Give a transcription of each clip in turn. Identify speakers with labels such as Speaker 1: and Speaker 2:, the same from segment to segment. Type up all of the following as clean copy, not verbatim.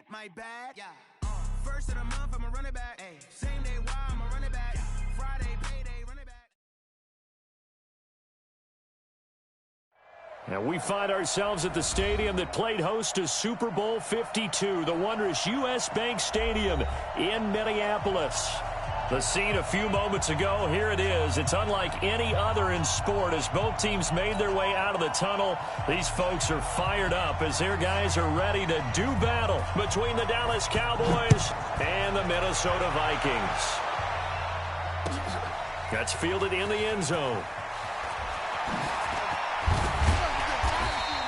Speaker 1: my bad. Yeah. First of the month, I'm a running back. Ay. Same day, why I'm a running back. Yeah. Friday, payday, running back.
Speaker 2: And we find ourselves at the stadium that played host to Super Bowl 52, the wondrous U.S. Bank Stadium in Minneapolis. The scene a few moments ago, here it is. It's unlike any other in sport as both teams made their way out of the tunnel. These folks are fired up as their guys are ready to do battle between the Dallas Cowboys and the Minnesota Vikings. That's fielded in the end zone.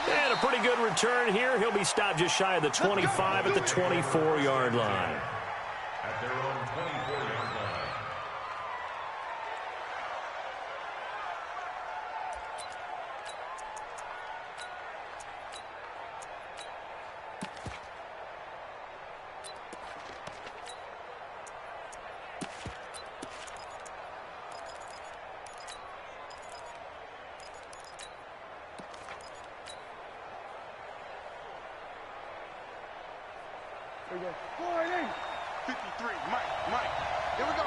Speaker 2: And a pretty good return here. He'll be stopped just shy of the 25 at the 24-yard line.
Speaker 3: At their own 24-yard line.
Speaker 4: Here we go. 53, Mike. Here we go.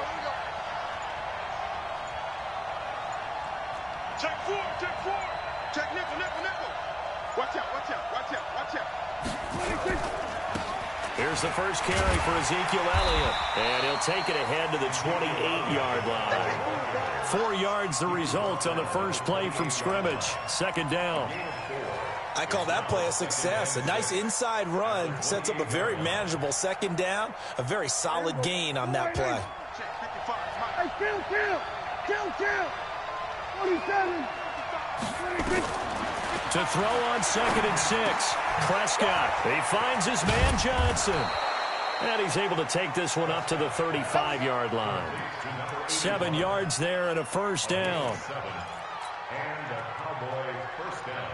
Speaker 4: Check four. Check nickel. Watch out.
Speaker 2: Here's the first carry for Ezekiel Elliott, and he'll take it ahead to the 28-yard line. 4 yards the result on the first play from scrimmage. Second down.
Speaker 5: I call that play a success. A nice inside run sets up a very manageable second down, a very solid gain on that play.
Speaker 4: Hey, kill. 27.
Speaker 2: To throw on 2nd and 6. Prescott, he finds his man Johnson. And he's able to take this one up to the 35-yard line. 7 yards there and a first down.
Speaker 3: And a Cowboy first down.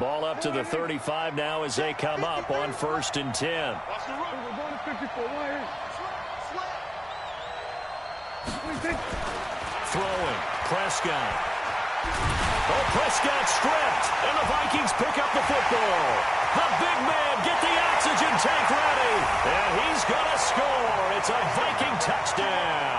Speaker 2: Ball up to the 35 now as they come up on 1st and 10. Throwing, Prescott. Oh, Prescott stripped, and the Vikings pick up the football. The big man get the oxygen tank ready, and he's going to score. It's a Viking touchdown.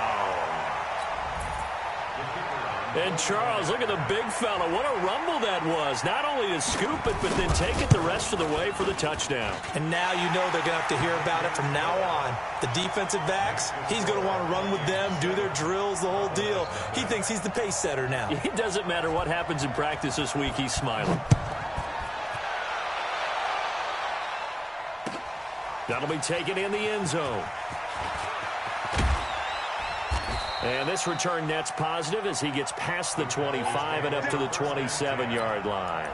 Speaker 2: And Charles, look at the big fella. What a rumble that was. Not only to scoop it, but then take it the rest of the way for the touchdown.
Speaker 5: And now you know they're going to have to hear about it from now on. The defensive backs, he's going to want to run with them, do their drills, the whole deal. He thinks he's the pace setter now.
Speaker 2: It doesn't matter what happens in practice this week, he's smiling. That'll be taken in the end zone. And this return net's positive as he gets past the 25 and up to the 27-yard line.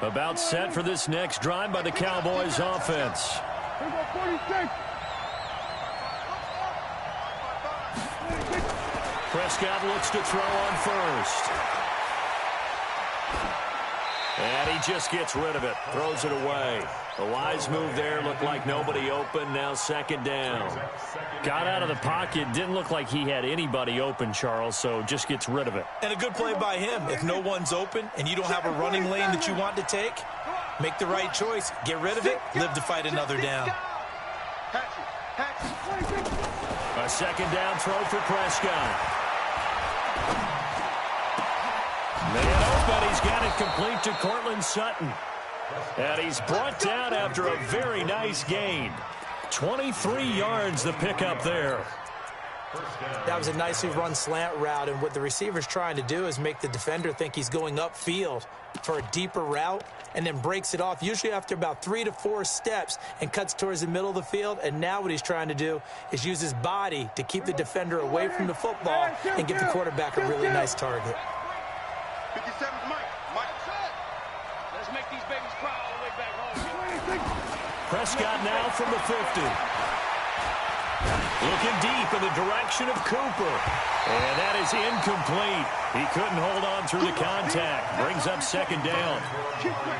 Speaker 2: About set for this next drive by the Cowboys offense. Prescott looks to throw on first. And he just gets rid of it. Throws it away. A wise move there. Looked like nobody open. Now second down. Got out of the pocket. Didn't look like he had anybody open, Charles, so just gets rid of it.
Speaker 5: And a good play by him. If no one's open and you don't have a running lane that you want to take, make the right choice. Get rid of it. Live to fight another down.
Speaker 2: A second down throw for Prescott. Man open, he's got it complete to Cortland Sutton. And he's brought down after a very nice gain. 23 yards the pickup there.
Speaker 5: That was a nicely run slant route, and what the receiver's trying to do is make the defender think he's going upfield for a deeper route and then breaks it off, usually after about 3 to 4 steps, and cuts towards the middle of the field. And now what he's trying to do is use his body to keep the defender away from the football and give the quarterback a really nice target.
Speaker 4: 57, Mike. Let's make these babies cry all the way back home.
Speaker 2: Prescott now from the 50. Looking deep in the direction of Cooper. And that is incomplete. He couldn't hold on through the contact. Brings up second down.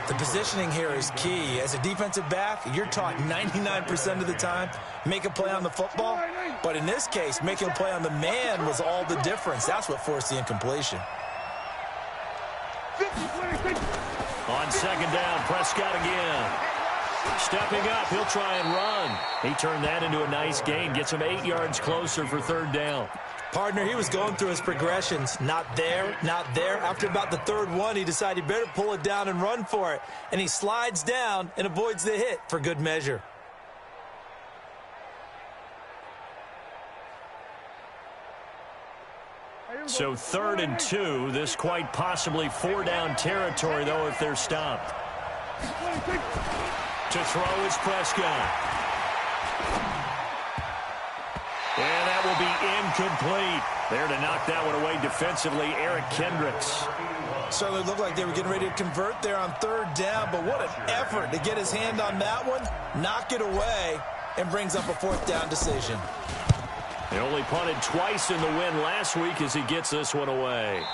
Speaker 5: The positioning here is key. As a defensive back, you're taught 99% of the time, make a play on the football. But in this case, making a play on the man was all the difference. That's what forced the incompletion.
Speaker 2: On second down, Prescott again. Stepping up, he'll try and run. He turned that into a nice gain. Gets him 8 yards closer for third down.
Speaker 5: Partner, he was going through his progressions. Not there, not there. After about the third one, he decided he better pull it down and run for it. And he slides down and avoids the hit for good measure.
Speaker 2: So 3rd and 2. This quite possibly 4-down territory, though, if they're stopped. To throw is Prescott. And that will be incomplete. There to knock that one away defensively, Eric Kendricks.
Speaker 5: Certainly looked like they were getting ready to convert there on 3rd down, but what an effort to get his hand on that one, knock it away, and brings up a 4th down decision.
Speaker 2: He only punted twice in the win last week as he gets this one away.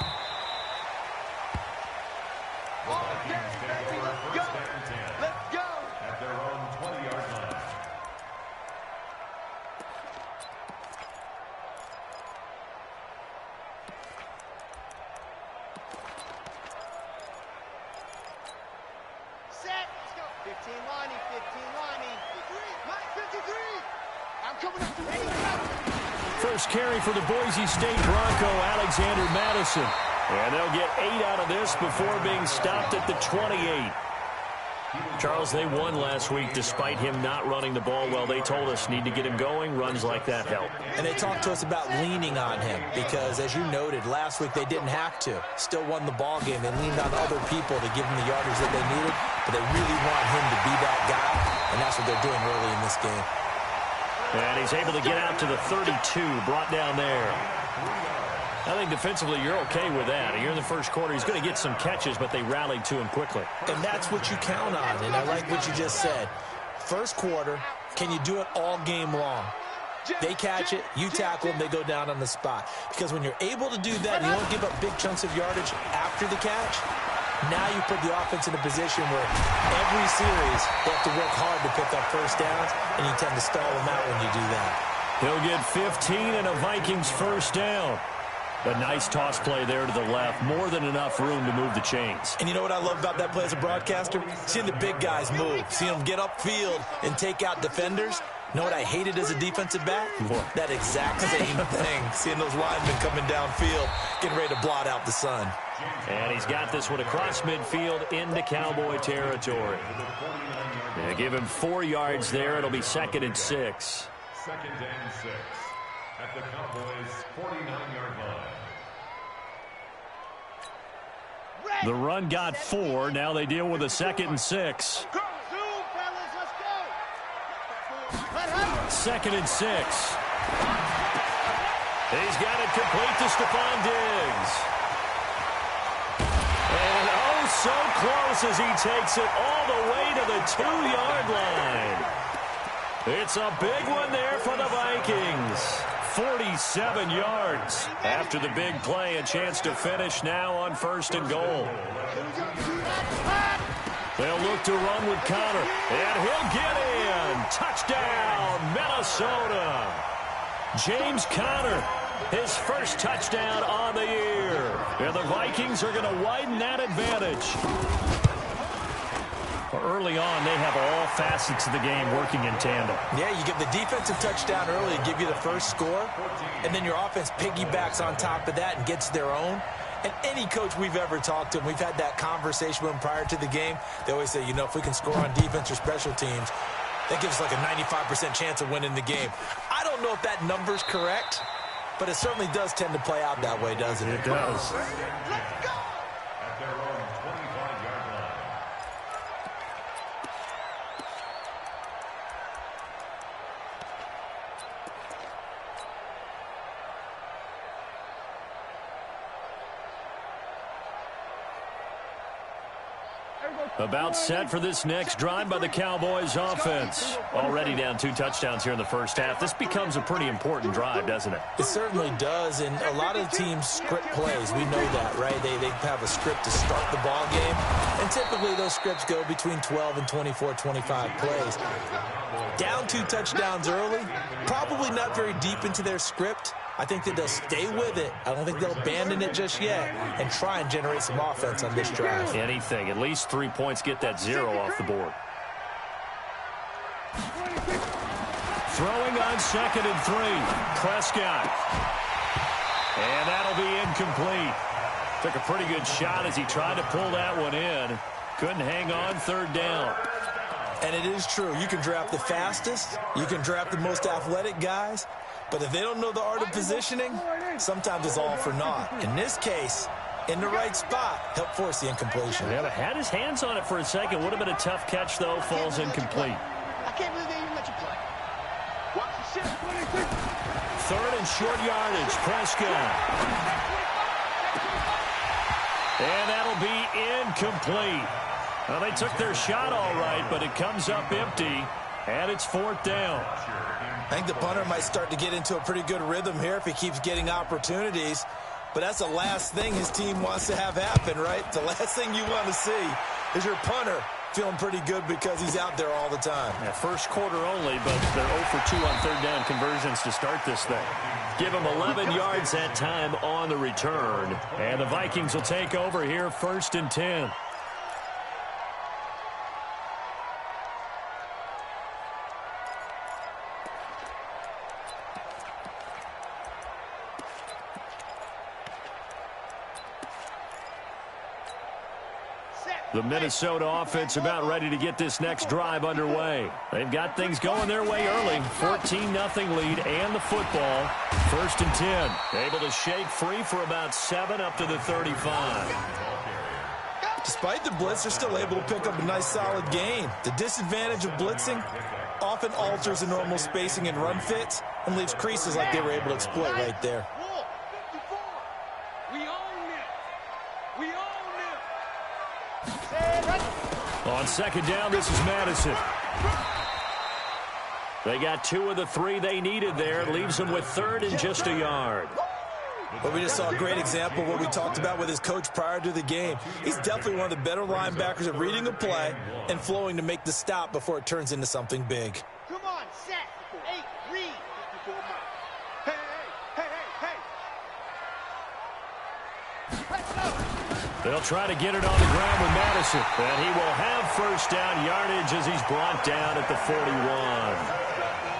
Speaker 2: First carry for the Boise State Bronco, Alexander Madison. And they'll get 8 out of this before being stopped at the 28. Charles, they won last week despite him not running the ball well. They told us need to get him going. Runs like that help.
Speaker 5: And they talked to us about leaning on him because, as you noted, last week they didn't have to. Still won the ball game. They leaned on other people to give him the yardage that they needed, but they really want him to be that guy, and that's what they're doing early in this game.
Speaker 2: And he's able to get out to the 32, brought down there. I think defensively you're okay with that. Here in the first quarter, he's going to get some catches, but they rallied to him quickly.
Speaker 5: And that's what you count on, and I like what you just said. First quarter, can you do it all game long? They catch it, you tackle them, they go down on the spot. Because when you're able to do that, and you don't give up big chunks of yardage after the catch, now you put the offense in a position where every series they have to work hard to pick up first downs, and you tend to stall them out when you do that.
Speaker 2: He'll get 15 and a Vikings first down. A nice toss play there to the left. More than enough room to move the chains.
Speaker 5: And you know what I love about that play as a broadcaster? Seeing the big guys move. Seeing them get upfield and take out defenders. You know what I hated as a defensive back? That exact same thing. Seeing those linemen coming downfield, getting ready to blot out the sun.
Speaker 2: And he's got this one across midfield into Cowboy territory. They give him 4 yards there. It'll be 2nd and 6.
Speaker 3: 2nd and 6 at the Cowboys' 49-yard line.
Speaker 2: The run got 4. Now they deal with a 2nd and 6. 2nd and 6. He's got it complete to Stephon Diggs. And oh, so close as he takes it all the way to the 2-yard line. It's a big one there for the Vikings. 47 yards. After the big play, a chance to finish now on 1st and goal. They'll look to run with Connor, and he'll get in. Touchdown, Minnesota. James Conner, his first touchdown on the year. And the Vikings are going to widen that advantage. Early on, they have all facets of the game working in tandem.
Speaker 5: Yeah, you get the defensive touchdown early to give you the first score, and then your offense piggybacks on top of that and gets their own. And any coach we've ever talked to, and we've had that conversation with them prior to the game, they always say, you know, if we can score on defense or special teams, that gives us like a 95% chance of winning the game. I don't know if that number's correct, but it certainly does tend to play out that way, doesn't it?
Speaker 2: It does.
Speaker 3: Let's go! At their own 25-yard line.
Speaker 2: About set for this next drive by the Cowboys offense. Already down 2 touchdowns here in the first half. This becomes a pretty important drive, doesn't it?
Speaker 5: It certainly does, and a lot of teams script plays. We know that, right? They have a script to start the ball game, and typically those scripts go between 12 and 24, 25 plays. Down 2 touchdowns early, probably not very deep into their script. I think that they'll stay with it. I don't think they'll abandon it just yet and try and generate some offense on this drive.
Speaker 2: Anything. At least 3 points, get that 0 off the board. Throwing on 2nd and 3. Prescott. And that'll be incomplete. Took a pretty good shot as he tried to pull that one in. Couldn't hang on 3rd down.
Speaker 5: And it is true. You can draft the fastest. You can draft the most athletic guys. But if they don't know the art of positioning, sometimes it's all for naught. In this case, in the right spot, help force the incompletion.
Speaker 2: Yeah, but had his hands on it for a second. Would have been a tough catch, though. Falls incomplete.
Speaker 4: I can't believe they even let you play. Watch the shit.
Speaker 2: 3rd and short yardage. Prescott. And that'll be incomplete. Well, they took their shot all right, but it comes up empty, and it's 4th down.
Speaker 5: I think the punter might start to get into a pretty good rhythm here if he keeps getting opportunities. But that's the last thing his team wants to have happen, right? The last thing you want to see is your punter feeling pretty good because he's out there all the time.
Speaker 2: Yeah, first quarter only, but they're 0 for 2 on 3rd down conversions to start this thing. Give them 11 yards that time on the return. And the Vikings will take over here 1st and 10. The Minnesota offense about ready to get this next drive underway. They've got things going their way early. 14-0 lead and the football. 1st and 10. Able to shake free for about 7 up to the 35.
Speaker 5: Despite the blitz, they're still able to pick up a nice solid gain. The disadvantage of blitzing often alters the normal spacing and run fits and leaves creases like they were able to exploit right there.
Speaker 2: On 2nd down, this is Madison. They got 2 of the 3 they needed there. Leaves them with 3rd and just a yard.
Speaker 5: Well, we just saw a great example of what we talked about with his coach prior to the game. He's definitely one of the better linebackers at reading a play and flowing to make the stop before it turns into something big.
Speaker 4: Come on, set. 8, read. Hey, hey, hey, hey.
Speaker 2: They'll try to get it on the ground with Madison. And he will have 1st down yardage as he's brought down at the 41.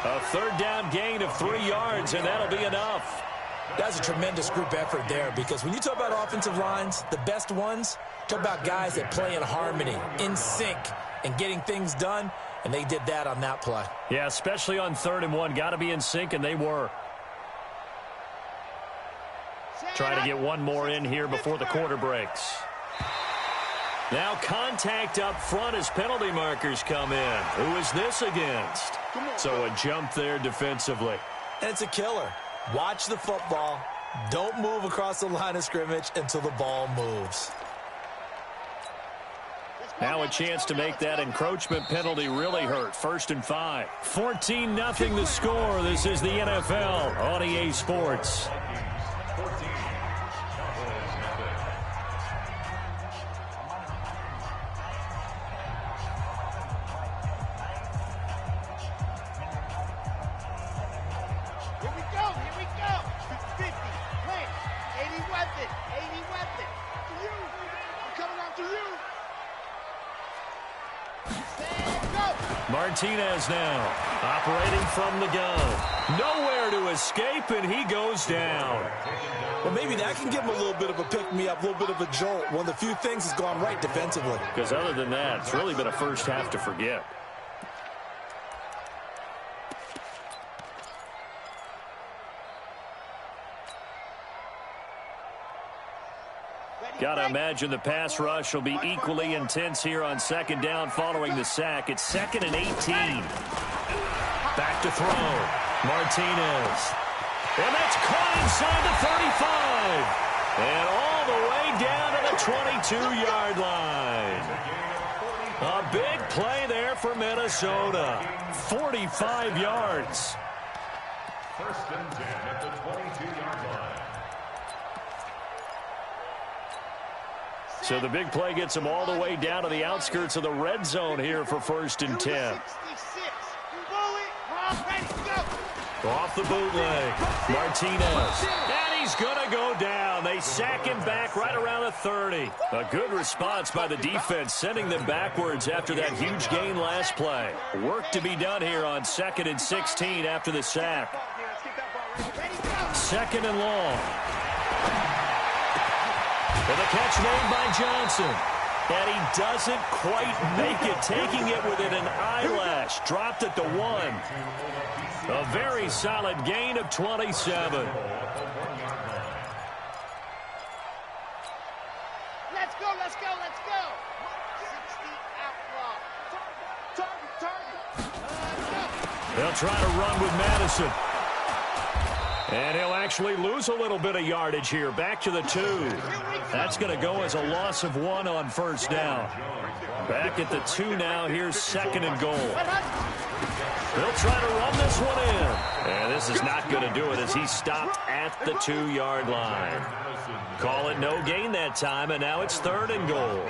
Speaker 2: A 3rd down gain of 3 yards, and that'll be enough.
Speaker 5: That's a tremendous group effort there, because when you talk about offensive lines, the best ones, talk about guys that play in harmony, in sync, and getting things done, and they did that on that play.
Speaker 2: Yeah, especially on 3rd and 1. Got to be in sync, and they were. Try to get one more in here before the quarter breaks. Now contact up front as penalty markers come in. Who is this against? So a jump there defensively.
Speaker 5: And it's a killer. Watch the football. Don't move across the line of scrimmage until the ball moves.
Speaker 2: Now a chance to make that encroachment penalty really hurt. 1st and 5. 14-0 the score. This is the NFL on EA Sports. Martinez now, operating from the gun. Nowhere to escape, and he goes down.
Speaker 5: Well, maybe that can give him a little bit of a pick-me-up, a little bit of a jolt. One of the few things that's gone right defensively.
Speaker 2: Because other than that, it's really been a first half to forget. Got to imagine the pass rush will be equally intense here on 2nd down following the sack. It's 2nd and 18. Back to throw. Martinez. And that's caught inside the 35. And all the way down to the 22-yard line. A big play there for Minnesota. 45 yards.
Speaker 3: First and 10 at the 22-yard line.
Speaker 2: So the big play gets him all the way down to the outskirts of the red zone here for first and 10. Off the bootleg. Martinez. And he's going to go down. They sack him back right around the 30. A good response by the defense, sending them backwards after that huge gain last play. Work to be done here on 2nd and 16 after the sack. 2nd and long. And the catch made by Johnson. And he doesn't quite make it, taking it within an eyelash. Dropped it to 1. A very solid gain of 27.
Speaker 4: Let's go, let's go, let's go. 60 outlaw. Target.
Speaker 2: They'll try to run with Madison. And he'll actually lose a little bit of yardage here. Back to the 2. That's going to go as a loss of 1 on first down. Back at the 2 now. Here's 2nd and goal. They'll try to run this one in. And this is not going to do it as he stopped at the 2-yard line. Call it no gain that time, and now it's 3rd and goal.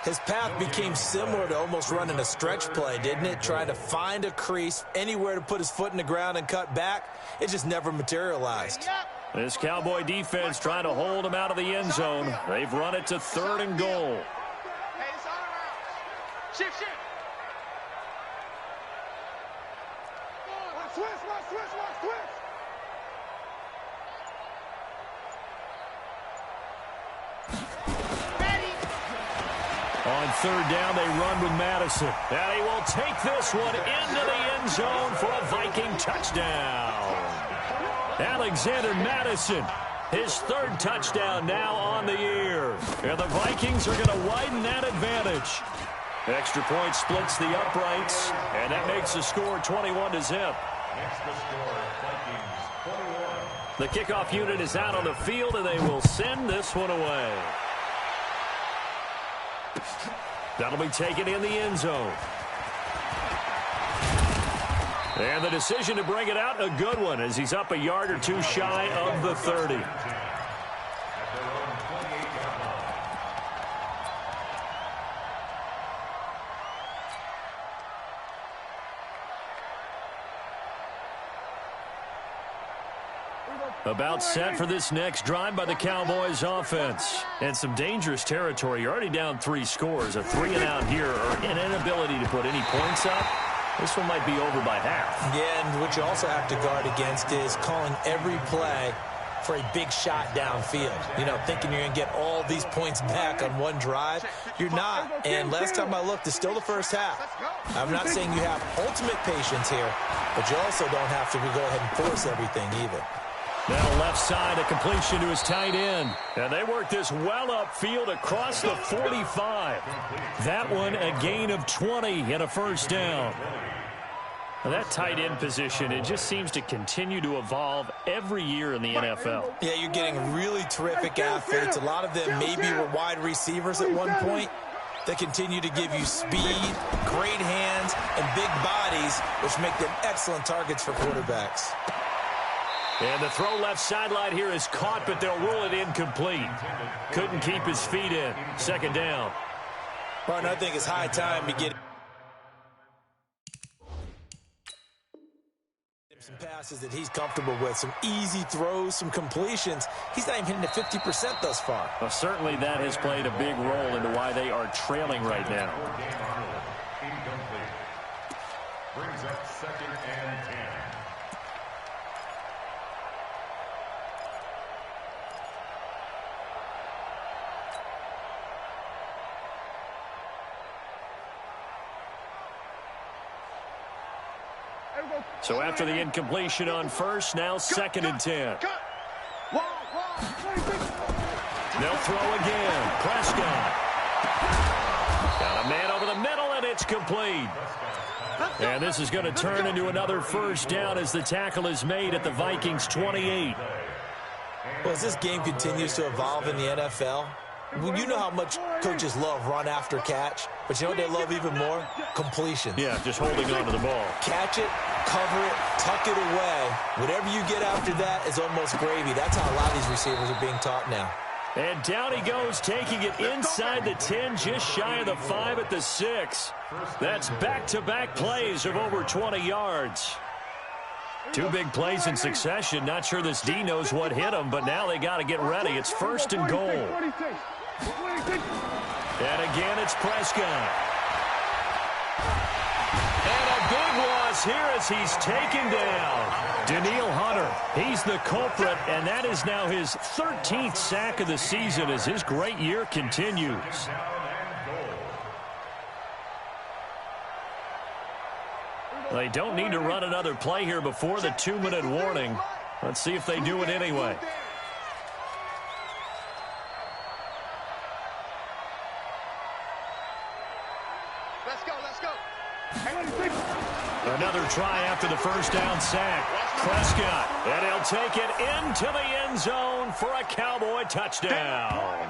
Speaker 5: His path became similar to almost running a stretch play, didn't it? Trying to find a crease, anywhere to put his foot in the ground and cut back. It just never materialized.
Speaker 2: This Cowboy defense trying to hold him out of the end zone. They've run it to 3rd and goal.
Speaker 4: Shift, shift. Switch.
Speaker 2: On 3rd down, they run with Madison. And he will take this one into the end zone for a Viking touchdown. Alexander Madison, his 3rd touchdown now on the year. And the Vikings are going to widen that advantage. Extra point splits the uprights, and that makes the score 21-0.
Speaker 3: Next to score, Vikings 21.
Speaker 2: The kickoff unit is out on the field, and they will send this one away. That'll be taken in the end zone. And the decision to bring it out, a good one, as he's up a yard or 2 shy of the 30. About set for this next drive by the Cowboys offense. And some dangerous territory. You're already down 3 scores. A 3-and-out here, or an inability to put any points up. This one might be over by half.
Speaker 5: Yeah, and what you also have to guard against is calling every play for a big shot downfield. You know, thinking you're going to get all these points back on one drive. You're not. And last time I looked, it's still the first half. I'm not saying you have ultimate patience here, but you also don't have to go ahead and force everything either.
Speaker 2: Now left side, a completion to his tight end. And they work this well upfield across the 45. That one a gain of 20 and a first down. Well, that tight end position, it just seems to continue to evolve every year in the NFL.
Speaker 5: Yeah, you're getting really terrific athletes. A lot of them maybe were wide receivers at one point. They continue to give you speed, great hands, and big bodies, which make them excellent targets for quarterbacks.
Speaker 2: And the throw left sideline here is caught, but they'll rule it incomplete. Couldn't keep his feet in. 2nd down.
Speaker 5: Well, I think it's high time to get some passes that he's comfortable with, some easy throws, some completions. He's not even hitting at 50% thus far.
Speaker 2: Well, certainly that has played a big role into why they are trailing right now.
Speaker 3: Incomplete. Brings up 2nd and 10.
Speaker 2: So after the incompletion on first, now 2nd and 10. They'll throw again. Prescott. Got a man over the middle, and it's complete. And this is going to turn into another first down as the tackle is made at the Vikings 28.
Speaker 5: Well, as this game continues to evolve in the NFL, you know how much coaches love run after catch, but you know what they love even more? Completion.
Speaker 2: Yeah, just holding on to the ball.
Speaker 5: Catch it, cover it, tuck it away. Whatever you get after that is almost gravy. That's how a lot of these receivers are being taught now.
Speaker 2: And down he goes, taking it inside the 10, just shy of the 5 at the 6. That's back-to-back plays of over 20 yards. 2 big plays in succession. Not sure this D knows what hit him, but now they got to get ready. It's 1st and goal. And again, it's Prescott. And a big loss here as he's taken down. Daniil Hunter, he's the culprit, and that is now his 13th sack of the season as his great year continues. They don't need to run another play here before the 2-minute warning. Let's see if they do it anyway.
Speaker 4: Let's go, let's go.
Speaker 2: Another try after the first down sack. Prescott, and he'll take it into the end zone for a Cowboy touchdown.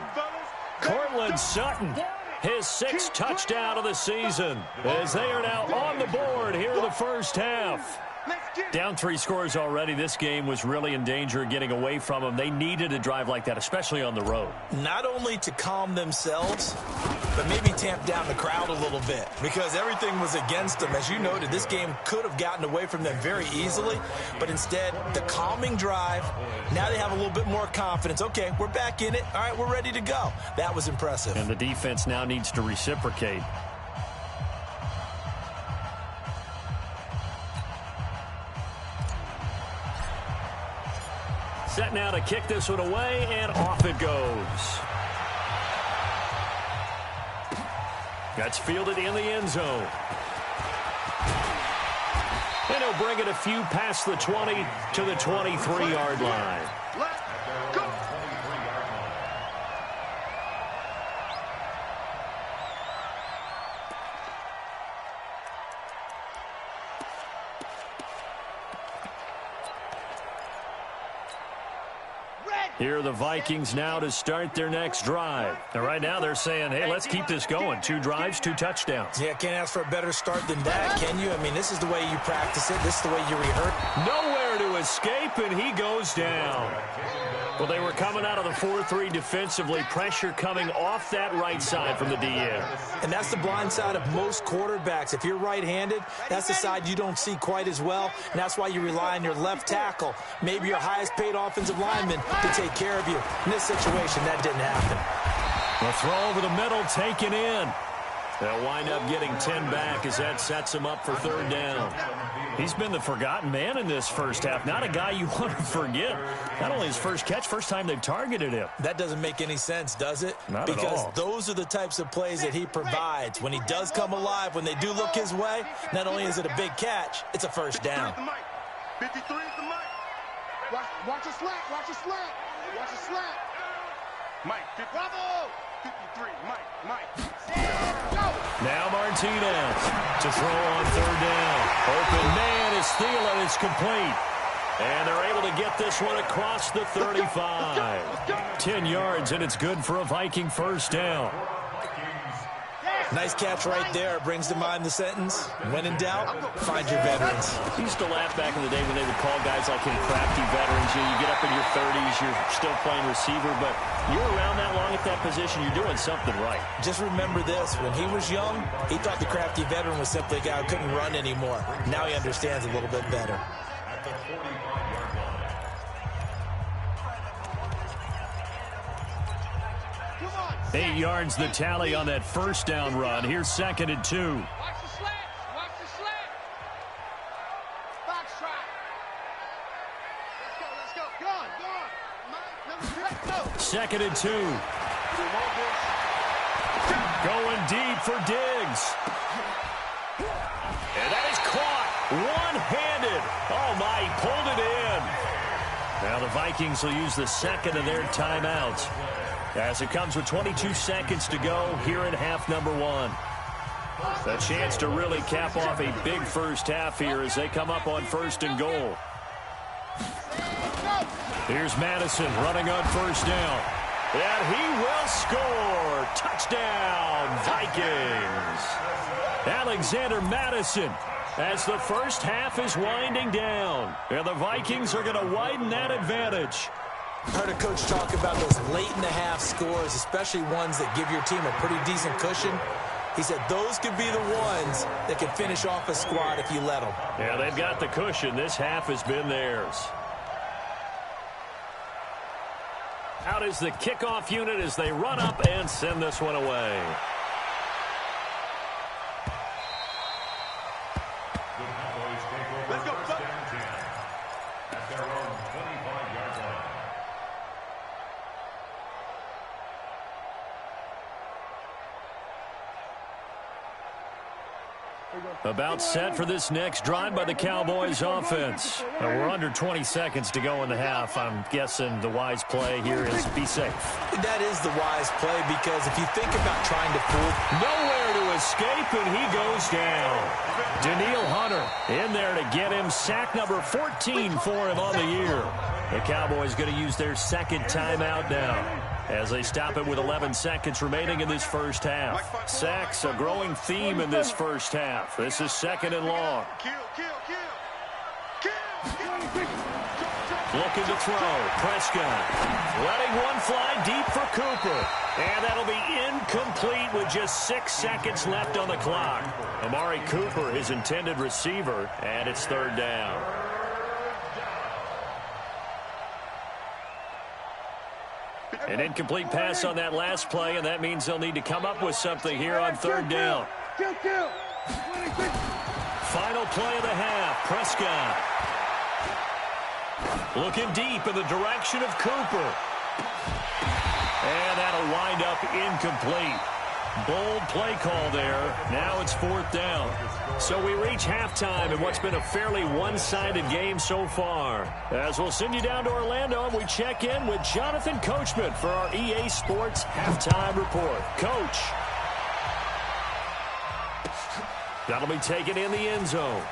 Speaker 2: Cortland Sutton, his 6th touchdown of the season, as they are now on the board here in the first half. Down 3 scores already. This game was really in danger of getting away from them. They needed a drive like that, especially on the road.
Speaker 5: Not only to calm themselves, but maybe tamp down the crowd a little bit because everything was against them. As you noted, this game could have gotten away from them very easily, but instead, the calming drive, now they have a little bit more confidence. Okay, we're back in it. All right, we're ready to go. That was impressive.
Speaker 2: And the defense now needs to reciprocate. Set now to kick this one away, and off it goes. That's fielded in the end zone. And he'll bring it a few past the 20 to the 23-yard line.
Speaker 4: Let's go.
Speaker 2: Here are the Vikings now to start their next drive. And right now they're saying, hey, let's keep this going. 2 drives, 2 touchdowns.
Speaker 5: Yeah, can't ask for a better start than that, can you? I mean, this is the way you practice it. This is the way you rehearse.
Speaker 2: Nowhere to escape, and he goes down. Well, they were coming out of the 4-3 defensively. Pressure coming off that right side from the DN.
Speaker 5: And that's the blind side of most quarterbacks. If you're right-handed, that's the side you don't see quite as well. And that's why you rely on your left tackle, maybe your highest-paid offensive lineman, to take care of you. In this situation, that didn't happen.
Speaker 2: The throw over the middle, taken in. They'll wind up getting 10 back as that sets him up for 3rd down. He's been the forgotten man in this first half. Not a guy you want to forget. Not only his first catch, first time they've targeted him.
Speaker 5: That doesn't make any sense, does it?
Speaker 2: Not at all.
Speaker 5: Because those are the types of plays that he provides. When he does come alive, when they do look his way, not only is it a big catch, it's a first down.
Speaker 4: 53 is the mic. Watch a slant, watch a slant. Watch a slant. Mike, bravo! 53, Mike. Go!
Speaker 2: Now Martinez to throw on 3rd down. Open man is Thielen. It's complete. And they're able to get this one across the 35. 10 yards, and it's good for a Viking first down.
Speaker 5: Nice catch right there. Brings to mind the sentence, when in doubt, find your veterans.
Speaker 2: I used to laugh back in the day when they would call guys like him crafty veterans. You get up in your 30s, you're still playing receiver, but you're around that long at that position, you're doing something right.
Speaker 5: Just remember this. When he was young, he thought the crafty veteran was simply a guy who couldn't run anymore. Now he understands a little bit better.
Speaker 2: 8 yards the tally on that first down run. Here's 2nd and 2.
Speaker 4: Watch the slant. Watch the slant. Box try. Let's go. Go on. Let's go.
Speaker 2: 2nd and 2. Going deep for Diggs. And that is caught one-handed. Oh, my, he pulled it in. Now the Vikings will use the 2nd of their timeouts as it comes with 22 seconds to go here in half number 1. A chance to really cap off a big first half here as they come up on 1st and goal. Here's Madison running on 1st down. And he will score. Touchdown, Vikings. Alexander Madison, as the first half is winding down. And the Vikings are going to widen that advantage.
Speaker 5: I heard a coach talk about those late-in-the-half scores, especially ones that give your team a pretty decent cushion. He said those could be the ones that can finish off a squad if you let them.
Speaker 2: Yeah, they've got the cushion. This half has been theirs. Out is the kickoff unit as they run up and send this one away.
Speaker 4: Let's go,
Speaker 3: First down 10 at their own 25-yard line.
Speaker 2: About set for this next drive by the Cowboys offense. We're under 20 seconds to go in the half. I'm guessing the wise play here is be safe.
Speaker 5: That is the wise play, because if you think about trying to pull,
Speaker 2: Nowhere to escape, and he goes down. Daniil Hunter in there to get him. Sack number 14 for him on the year. The Cowboys going to use their second timeout now, as they stop it with 11 seconds remaining in this first half. Sacks, a growing theme in this first half. This is second and long. Looking to throw. Prescott letting one fly deep for Cooper. And that'll be incomplete with just 6 seconds left on the clock. Amari Cooper, his intended receiver, and it's third down. An incomplete pass on that last play, and that means they'll need to come up with something here on third down. Final play of the half. Prescott looking deep in the direction of Cooper. And that'll wind up incomplete. Bold play call there. Now it's fourth down. So we reach halftime in what's been a fairly one-sided game so far. As we'll send you down to Orlando, and we check in with Jonathan Coachman for our EA Sports Halftime Report. Coach. That'll be taken in the end zone.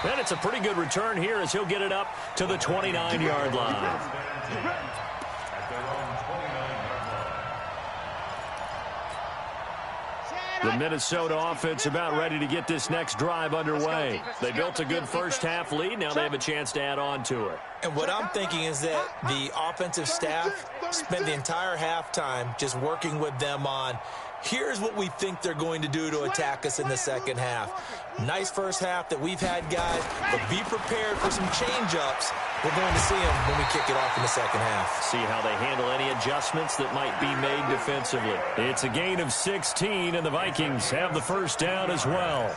Speaker 2: And it's a pretty good return here as he'll get it up to the 29-yard line. The Minnesota offense about ready to get this next drive underway. They built a good first half lead. Now they have a chance to add on to it.
Speaker 5: And what I'm thinking is that the offensive staff spent the entire halftime just working with them on, here's what we think they're going to do to attack us in the second half. Nice first half that we've had, guys, but be prepared for some change-ups. We're going to see them when we kick it off in the second half.
Speaker 2: See how they handle any adjustments that might be made defensively. It's a gain of 16, and the Vikings have the first down as well.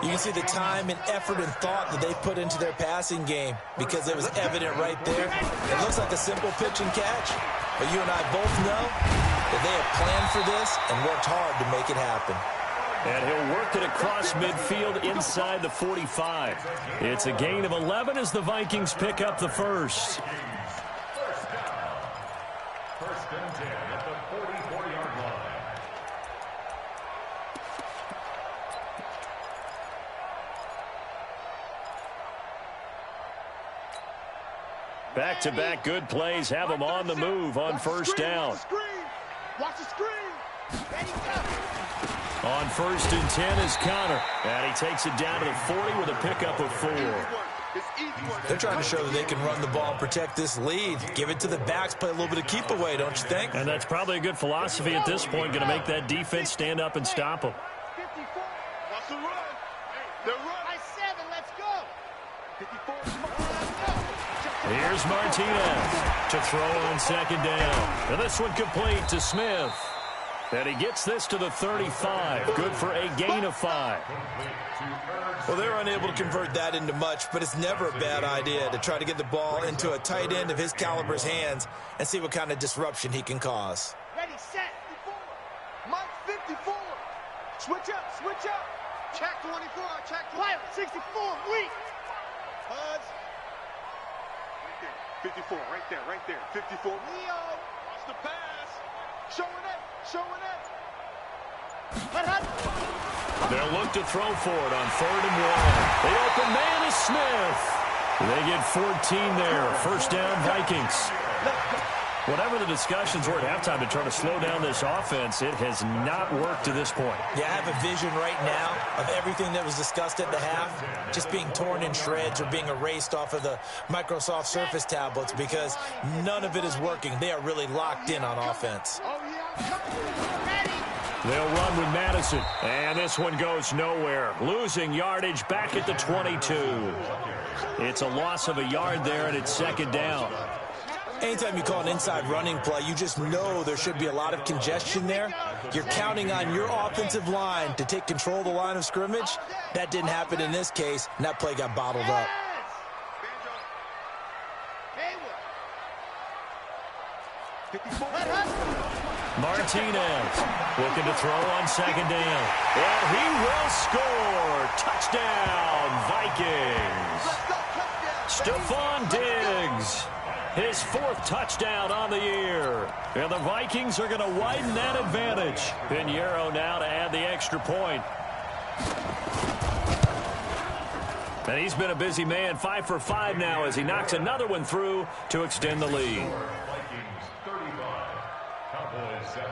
Speaker 5: You can see the time and effort and thought that they put into their passing game, because it was evident right there. It looks like a simple pitch and catch, but you and I both know that they have planned for this and worked hard to make it happen.
Speaker 2: And he'll work it across midfield inside the 45. It's a gain of 11 as the Vikings pick up the first.
Speaker 3: First and 10 at the 44-yard line.
Speaker 2: Back-to-back good plays have them on the move on first down.
Speaker 4: Watch the screen. Ready, go.
Speaker 2: On first and 10 is Connor. And he takes it down to the 40 with a pickup of 4.
Speaker 5: They're trying to show that they can run the ball and protect this lead. Give it to the backs, play a little bit of keep away, don't you think?
Speaker 2: And that's probably a good philosophy at this point, going to make that defense stand up and stop them.
Speaker 4: 54. Watch the run. The run. By 7, let's go. 54.
Speaker 2: Here's Martinez to throw on second down. And this one complete to Smith. And he gets this to the 35. Good for a gain of 5.
Speaker 5: Well, they're unable to convert that into much, but it's never a bad idea to try to get the ball into a tight end of his caliber's hands and see what kind of disruption he can cause.
Speaker 4: Ready, set. 54. Mike, 54. Switch up, switch up. Check 24, check 24. 64, weak. Buds. 54, right there, right there. 54. Leo. Watch the pass. Showing it, showing it.
Speaker 2: They'll look to throw for it on 3rd and 1. The open man is Smith. They get 14 there. First down, Vikings. Whatever the discussions were at halftime to try to slow down this offense, it has not worked to this point.
Speaker 5: Yeah, I have a vision right now of everything that was discussed at the half just being torn in shreds or being erased off of the Microsoft Surface tablets because none of it is working. They are really locked in on offense.
Speaker 2: They'll run with Madison, and this one goes nowhere. Losing yardage back at the 22. It's a loss of a yard there, and it's second down.
Speaker 5: Anytime you call an inside running play, you just know there should be a lot of congestion there. You're counting on your offensive line to take control of the line of scrimmage. That didn't happen in this case, and that play got bottled up.
Speaker 2: Martinez looking to throw on second down. And he will score. Touchdown, Vikings. Stephon Diggs. His fourth touchdown on the year. And the Vikings are going to widen that advantage. Pinheiro now to add the extra point. And he's been a busy man, 5 for 5 now as he knocks another one through to extend the lead.
Speaker 3: Vikings 35, Cowboys 7.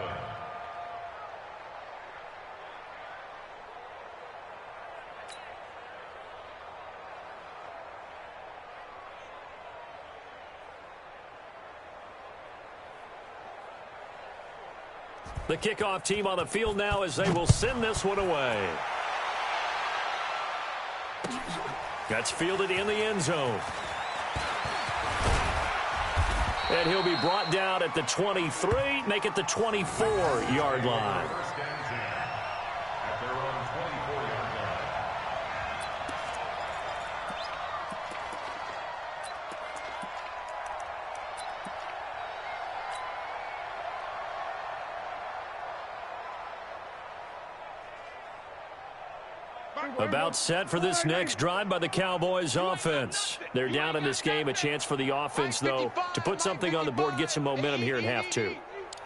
Speaker 2: The kickoff team on the field now as they will send this one away. That's fielded in the end zone. And he'll be brought down at the 23, make it the 24-yard line.
Speaker 3: At their own 24-yard line.
Speaker 2: About set for this next drive by the Cowboys offense. They're down in this game. A chance for the offense, though, to put something on the board, get some momentum here in half two.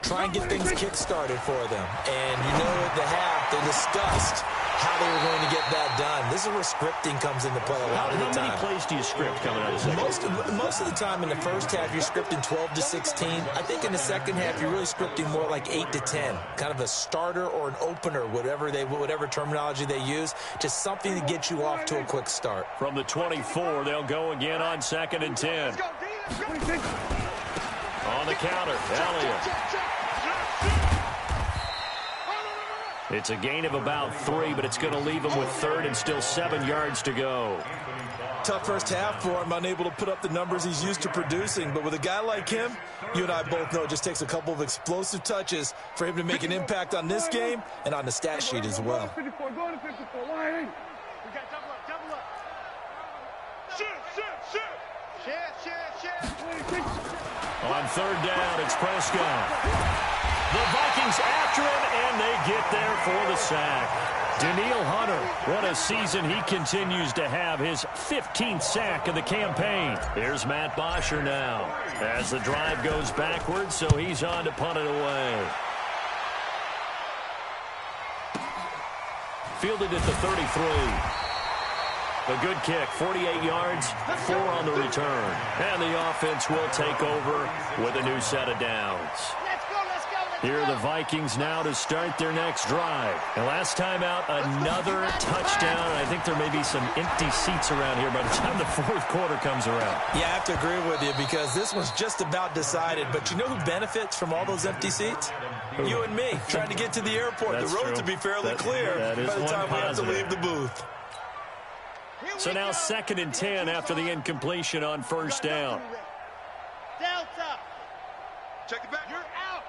Speaker 5: Try and get things kick-started for them. And you know at the half, they discussed how they were going to get that done. This is where scripting comes into play a lot of the time.
Speaker 2: How many plays do you script coming out of the second?
Speaker 5: Most of the time in the first half, you're scripting 12 to 16. I think in the second half, you're really scripting more like 8 to 10. Kind of a starter or an opener, whatever terminology they use. Just something to get you off to a quick start.
Speaker 2: From the 24, they'll go again on 2nd and 10. On the counter, Elliott. It's a gain of about 3, but it's going to leave him with 3rd and still 7 yards to go.
Speaker 5: Tough first half for him, unable to put up the numbers he's used to producing. But with a guy like him, you and I both know it just takes a couple of explosive touches for him to make an impact on this game and on the stat sheet as well.
Speaker 4: 54, going to 54, line. We got double up. Shoot.
Speaker 2: On 3rd down, it's Prescott. The Vikings after him, and they get there for the sack. Daniil Hunter, what a season he continues to have, his 15th sack of the campaign. Here's Matt Bosher now as the drive goes backwards, so he's on to punt it away. Fielded at the 33. A good kick, 48 yards, 4 on the return. And the offense will take over with a new set of downs. Here are the Vikings now to start their next drive. And last time out, another touchdown. I think there may be some empty seats around here by the time the 4th quarter comes around.
Speaker 5: Yeah, I have to agree with you because this one's just about decided. But you know who benefits from all those empty seats? You and me, trying to get to the airport.
Speaker 2: That's
Speaker 5: the roads
Speaker 2: true.
Speaker 5: will be fairly clear by the time we have to leave the booth.
Speaker 2: So now 2nd and 10 after the incompletion on 1st down.
Speaker 4: Delta. Check it back. You're out.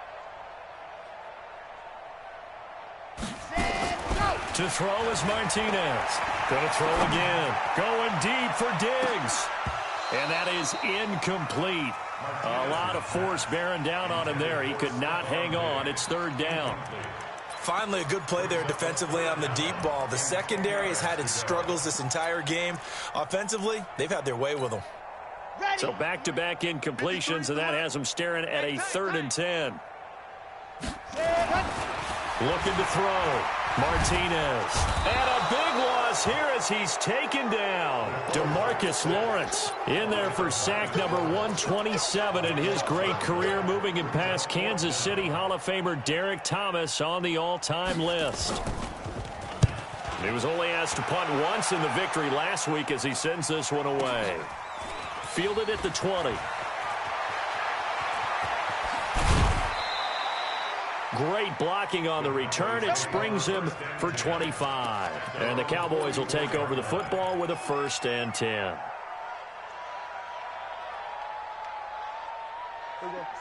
Speaker 2: To throw is Martinez. Going to throw again. Going deep for Diggs. And that is incomplete. A lot of force bearing down on him there. He could not hang on. It's 3rd down.
Speaker 5: Finally, a good play there defensively on the deep ball. The secondary has had its struggles this entire game. Offensively, they've had their way with them.
Speaker 2: So back-to-back incompletions, and that has them staring at a 3rd and 10. Looking to throw. Martinez. And a big loss here as he's taken down. DeMarcus Lawrence in there for sack number 127 in his great career, moving him past Kansas City Hall of Famer Derek Thomas on the all-time list. He was only asked to punt once in the victory last week as he sends this one away. Fielded at the 20. Great blocking on the return. It springs him for 25. And the Cowboys will take over the football with a 1st and 10.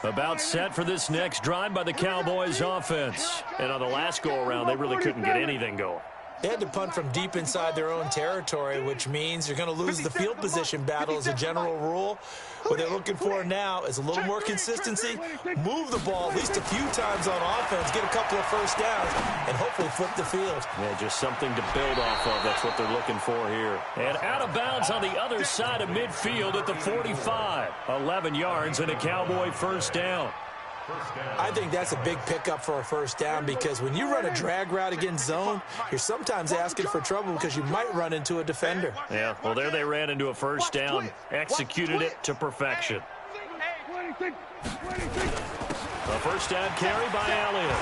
Speaker 2: About set for this next drive by the Cowboys offense. And on the last go-around, they really couldn't get anything going.
Speaker 5: They had to punt from deep inside their own territory, which means you're going to lose the field position battle as a general rule. What they're looking for now is a little more consistency, move the ball at least a few times on offense, get a couple of first downs, and hopefully flip the field.
Speaker 2: Yeah, just something to build off of. That's what they're looking for here. And out of bounds on the other side of midfield at the 45. 11 yards and a Cowboy 1st down.
Speaker 5: I think that's a big pickup for a 1st down because when you run a drag route against zone, you're sometimes asking for trouble because you might run into a defender.
Speaker 2: Yeah, well, there they ran into a 1st down, executed it to perfection. A 1st down carry by Elliott.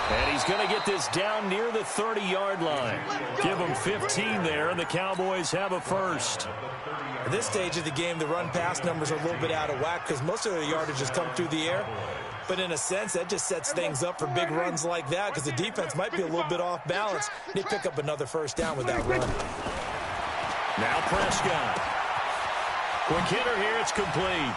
Speaker 2: And he's going to get this down near the 30-yard line. Give him 15 there, and the Cowboys have a 1st.
Speaker 5: At this stage of the game, the run-pass numbers are a little bit out of whack because most of the yardage has come through the air. But in a sense, that just sets things up for big runs like that because the defense might be a little bit off balance. They pick up another 1st down with that run.
Speaker 2: Now Prescott. Quick hitter here, it's complete.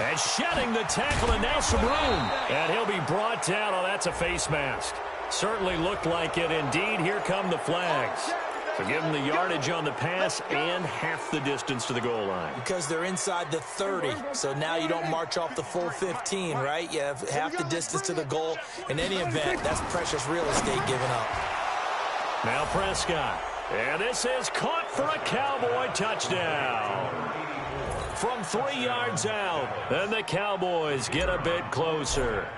Speaker 2: And shedding the tackle, and now some room. And he'll be brought down. Oh, that's a face mask. Certainly looked like it. Indeed, here come the flags. So give them the yardage on the pass and half the distance to the goal line.
Speaker 5: Because they're inside the 30, so now you don't march off the full 15, right? You have half the distance to the goal. In any event, that's precious real estate given up.
Speaker 2: Now Prescott. And this is caught for a Cowboy touchdown. From 3 yards out, and the Cowboys get a bit closer.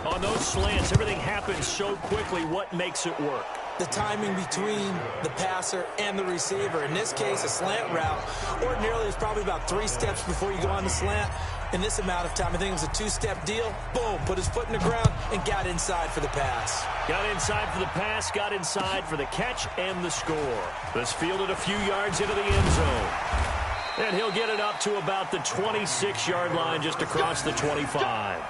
Speaker 2: On those slants, everything happens so quickly. What makes it work?
Speaker 5: The timing between the passer and the receiver. In this case, a slant route ordinarily is probably about 3 steps before you go on the slant. In this amount of time, I think it was a 2-step deal. Boom, put his foot in the ground and got inside for the pass.
Speaker 2: Got inside for the pass, got inside for the catch and the score. This fielded a few yards into the end zone. And he'll get it up to about the 26-yard line, just across the 25.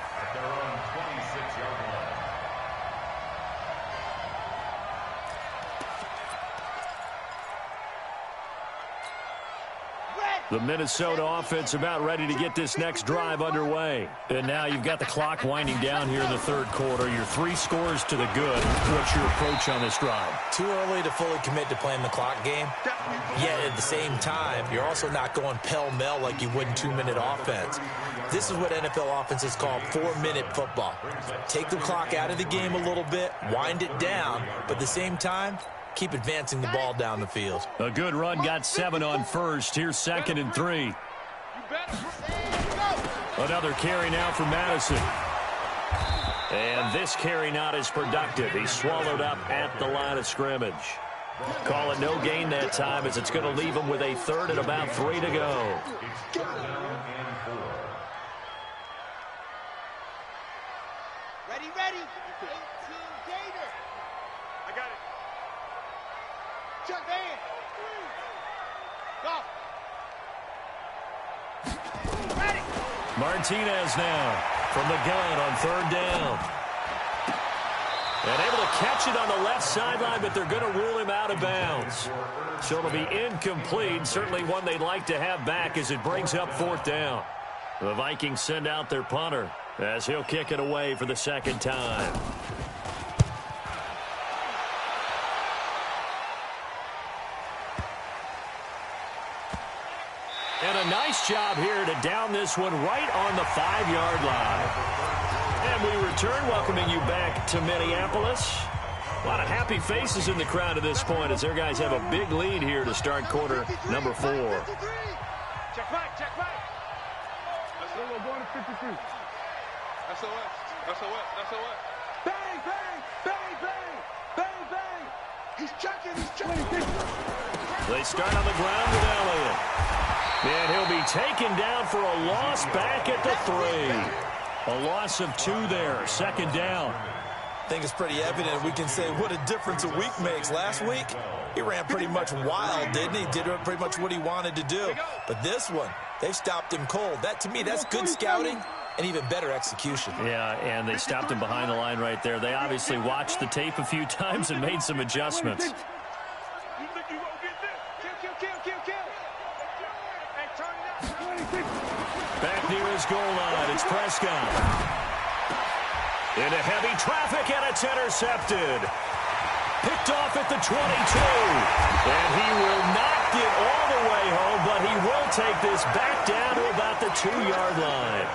Speaker 2: The Minnesota offense about ready to get this next drive underway. And now you've got the clock winding down here in the 3rd quarter. You're 3 scores to the good. What's your approach on this drive?
Speaker 5: Too early to fully commit to playing the clock game. Yet at the same time, you're also not going pell-mell like you would in 2-minute offense. This is what NFL offenses call 4-minute football. Take the clock out of the game a little bit, wind it down, but at the same time, keep advancing the ball down the field.
Speaker 2: A good run, got 7 on first. Here's 2nd and 3. Another carry now for Madison. And this carry not as productive. He's swallowed up at the line of scrimmage. Call it no gain that time as it's going to leave him with a 3rd and about 3 to go.
Speaker 4: Ready, ready. 18 Gator. I got it. Chuck Van. Go. Ready.
Speaker 2: Martinez now from the gun on 3rd down. And able to catch it on the left sideline, but they're going to rule him out of bounds. So it'll be incomplete. Certainly one they'd like to have back as it brings up 4th down. The Vikings send out their punter as he'll kick it away for the 2nd time. And a nice job here to down this one right on the 5-yard line. And we return, welcoming you back to Minneapolis. A lot of happy faces in the crowd at this point as their guys have a big lead here to start quarter number 4.
Speaker 4: Check back, check back. That's going to 53. SOS, SOS, SOS. Bang, bang, bang, bang, bang, bang. He's checking, he's checking.
Speaker 2: They start on the ground with Elliott. And he'll be taken down for a loss back at the 3. A loss of 2 there, second down.
Speaker 5: I think it's pretty evident. We can say what a difference a week makes. Last week, he ran pretty much wild, didn't he? Did pretty much what he wanted to do. But this one, they've stopped him cold. That, to me, that's good scouting and even better execution.
Speaker 2: Yeah, and they stopped him behind the line right there. They obviously watched the tape a few times and made some adjustments. Back near his goal line, it's Prescott. Into heavy traffic, and it's intercepted. Picked off at the 22. And he will not get all the way home, but he will take this back down to about the 2-yard line.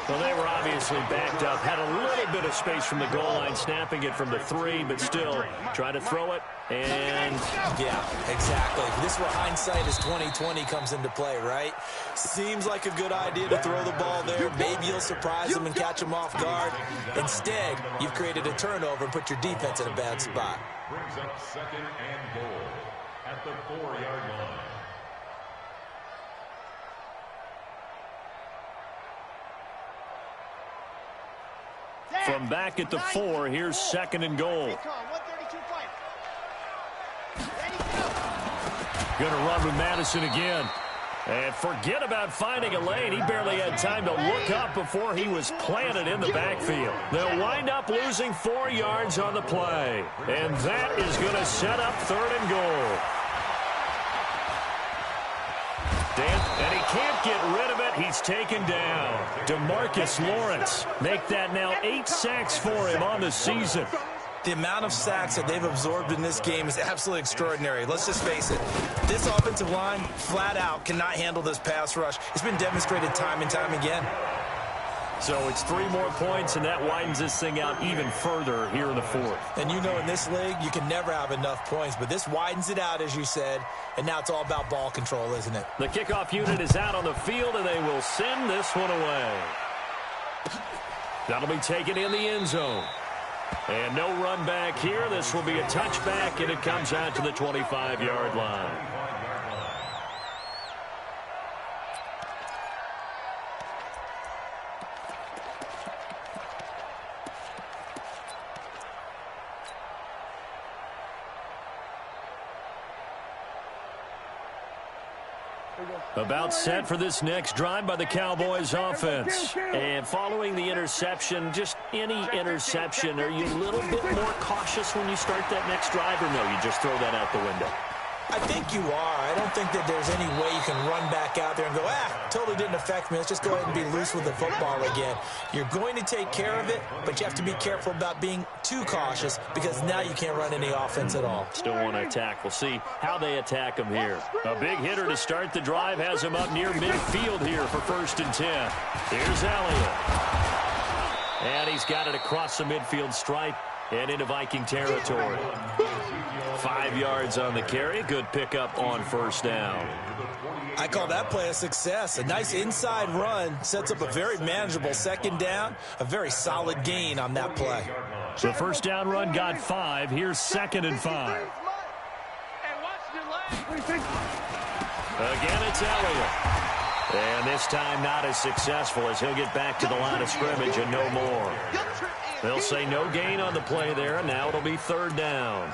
Speaker 2: Well, they were obviously backed up. Had a little bit of space from the goal line, snapping it from the 3, but still try to throw it. And
Speaker 5: yeah, exactly. This is where hindsight is 20/20 comes into play, right? Seems like a good idea to throw the ball there. Maybe you'll surprise them and catch them off guard. Instead, you've created a turnover and put your defense in a bad spot.
Speaker 3: Brings up second and goal at the 4-yard line.
Speaker 2: from back at the 4, here's second and goal. Going to run with Madison again. And forget about finding a lane. He barely had time to look up before he was planted in the backfield. They'll wind up losing 4 yards on the play. And that is going to set up third and goal. And he can't get rid of it. He's taken down. DeMarcus Lawrence make that now 8 sacks for him on the season.
Speaker 5: The amount of sacks that they've absorbed in this game is absolutely extraordinary. Let's just face it. This offensive line, flat out, cannot handle this pass rush. It's been demonstrated time and time again.
Speaker 2: So it's 3 more points, and that widens this thing out even further here in the 4th.
Speaker 5: And you know in this league, you can never have enough points, but this widens it out, as you said, and now it's all about ball control, isn't it?
Speaker 2: The kickoff unit is out on the field, and they will send this one away. That'll be taken in the end zone. And no run back here. This will be a touchback, and it comes out to the 25-yard line. About set for this next drive by the Cowboys offense. And following the interception, just any interception, are you a little bit more cautious when you start that next drive, or no, you just throw that out the window?
Speaker 5: I think you are. I don't think that there's any way you can run back out there and go, totally didn't affect me. Let's just go ahead and be loose with the football again. You're going to take care of it, but you have to be careful about being too cautious because now you can't run any offense at all.
Speaker 2: Still want to attack. We'll see how they attack him here. A big hitter to start the drive has him up near midfield here for 1st and 10. Here's Elliott. And he's got it across the midfield stripe and into Viking territory. 5 yards on the carry. Good pickup on 1st down.
Speaker 5: I call that play a success. A nice inside run sets up a very manageable 2nd down. A very solid gain on that play.
Speaker 2: The 1st down run got 5. Here's 2nd and 5. Again, it's Elliott. And this time not as successful as he'll get back to the line of scrimmage and no more. They'll say no gain on the play there, and now it'll be 3rd down.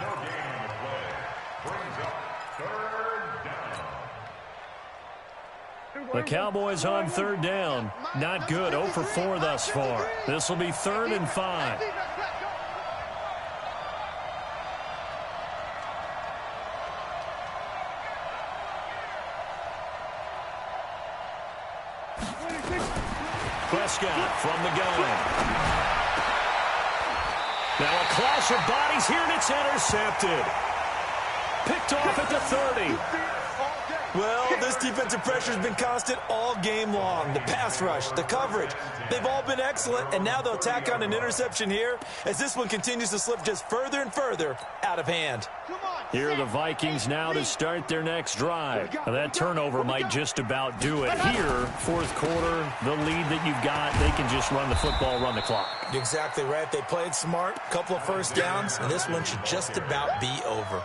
Speaker 2: The Cowboys on 3rd down. Not good. 0 for 4 thus far. This will be 3rd and 5. Prescott from the gun. Now a clash of bodies here, and it's intercepted. Picked off at the 30.
Speaker 5: Well, this defensive pressure has been constant all game long. The pass rush, the coverage, they've all been excellent, and now they'll tack on an interception here as this one continues to slip just further and further out of hand.
Speaker 2: Here are the Vikings now to start their next drive. That turnover might just about do it. Here, fourth quarter, the lead that you've got, they can just run the football, run the clock.
Speaker 5: You're exactly right. They played smart, couple of first downs, and this one should just about be over.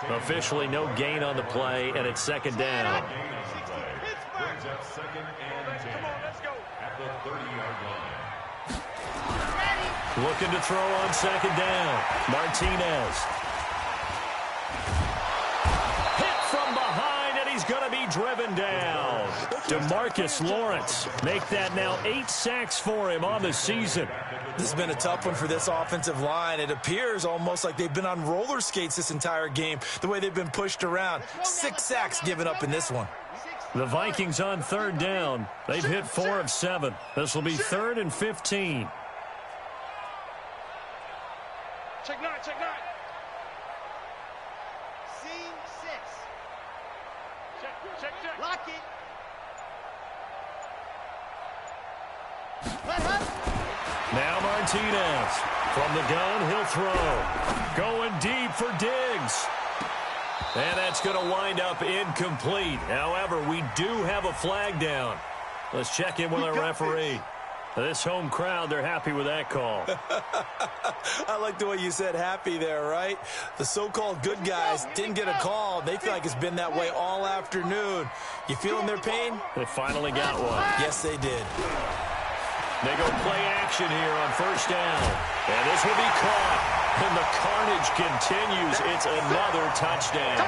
Speaker 2: Officially no gain on the play, and it's second down.
Speaker 3: Brings up second and 10 at the 30-yard line.
Speaker 2: Looking to throw on second down. Martinez. Hit from behind, and he's going to be driven down. DeMarcus Lawrence. Make that now 8 sacks for him on the season.
Speaker 5: This has been a tough one for this offensive line. It appears almost like they've been on roller skates this entire game, the way they've been pushed around. 6 sacks given up in this one.
Speaker 2: The Vikings on third down. They've hit 4 of 7. This will be 3rd and 15.
Speaker 4: Check 9, check 9.
Speaker 1: Scene 6.
Speaker 4: Check.
Speaker 1: Lock it. Let up.
Speaker 2: Now Martinez. From the gun, he'll throw. Going deep for Diggs. And that's going to wind up incomplete. However, we do have a flag down. Let's check in with our referee. This home crowd, they're happy with that call.
Speaker 5: I like the way you said happy there, right? The so-called good guys didn't get a call. They feel like it's been that way all afternoon. You feeling their pain?
Speaker 2: They finally got one.
Speaker 5: Yes, they did.
Speaker 2: They go play action here on first down. And this will be caught. And the carnage continues. It's another touchdown.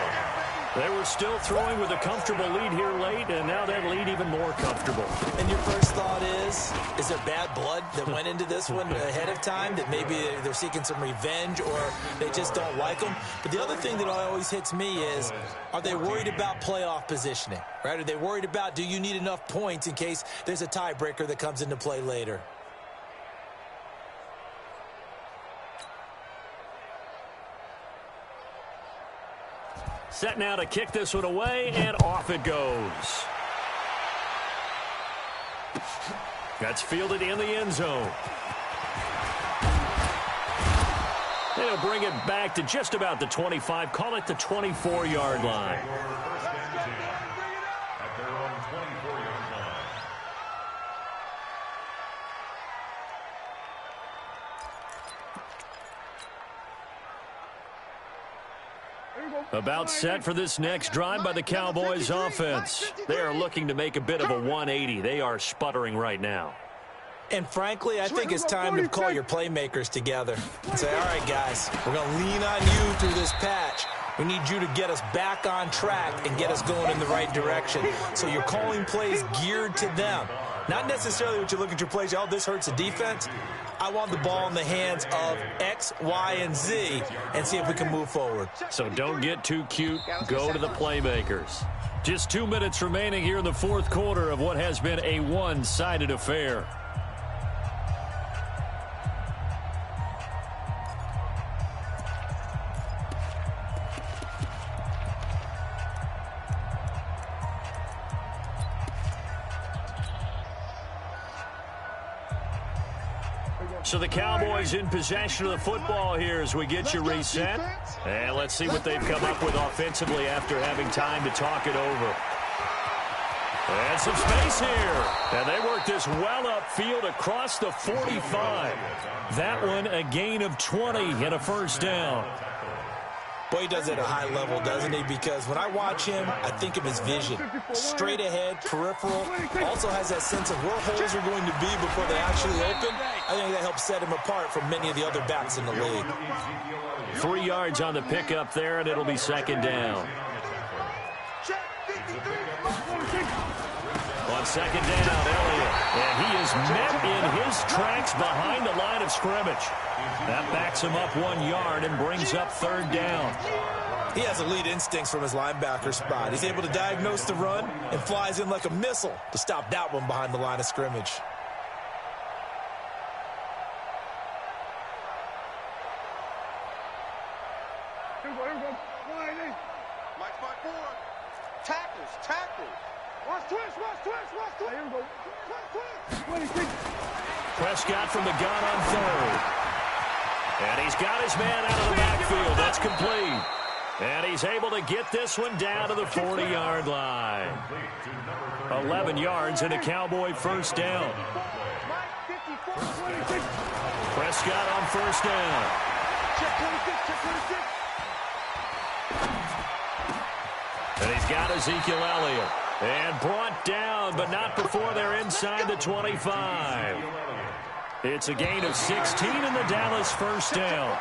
Speaker 2: They were still throwing with a comfortable lead here late, and now that lead even more comfortable.
Speaker 5: And your first thought is there bad blood that went into this one ahead of time, that maybe they're seeking some revenge or they just don't like them? But the other thing that always hits me is, are they worried about playoff positioning? Right? Are they worried about, do you need enough points in case there's a tiebreaker that comes into play later?
Speaker 2: Set now to kick this one away, and off it goes. That's fielded in the end zone. They'll bring it back to just about the 25, call it the 24-yard line.
Speaker 3: First and 10 at their own 24-yard line.
Speaker 2: About set for this next drive by the Cowboys offense. They are looking to make a bit of a 180. They are sputtering right now.
Speaker 5: And frankly, I think it's time to call your playmakers together and say, all right, guys, we're going to lean on you through this patch. We need you to get us back on track and get us going in the right direction. So you're calling plays geared to them. Not necessarily what you look at your plays, oh, this hurts the defense. I want the ball in the hands of X, Y, and Z and see if we can move forward.
Speaker 2: So don't get too cute. Go to the playmakers. Just 2 minutes remaining here in the fourth quarter of what has been a one-sided affair. So the Cowboys in possession of the football here as we get you reset. And let's see what they've come up with offensively after having time to talk it over. And some space here. And they work this well upfield across the 45. That one a gain of 20 and a first down.
Speaker 5: Boy, he does it at a high level, doesn't he? Because when I watch him, I think of his vision. Straight ahead, peripheral. Also has that sense of where holes are going to be before they actually open. I think that helps set him apart from many of the other backs in the league.
Speaker 2: 3 yards on the pickup there, and it'll be second down. On second down, Elliott. And he is met in his tracks behind the line of scrimmage. That backs him up 1 yard and brings up third down.
Speaker 5: He has elite instincts from his linebacker spot. He's able to diagnose the run and flies in like a missile to stop that one behind the line of scrimmage.
Speaker 4: Tackles, tackles. Watch twist. Here we go. Twist.
Speaker 2: Prescott from the gun on third. And he's got his man out of the backfield. That's complete. And he's able to get this one down to the 40-yard line. 11 yards and a Cowboy first down. Prescott on first down.
Speaker 4: Check 26.
Speaker 2: And he's got Ezekiel Elliott. And brought down, but not before they're inside the 25. It's a gain of 16 in the Dallas first down.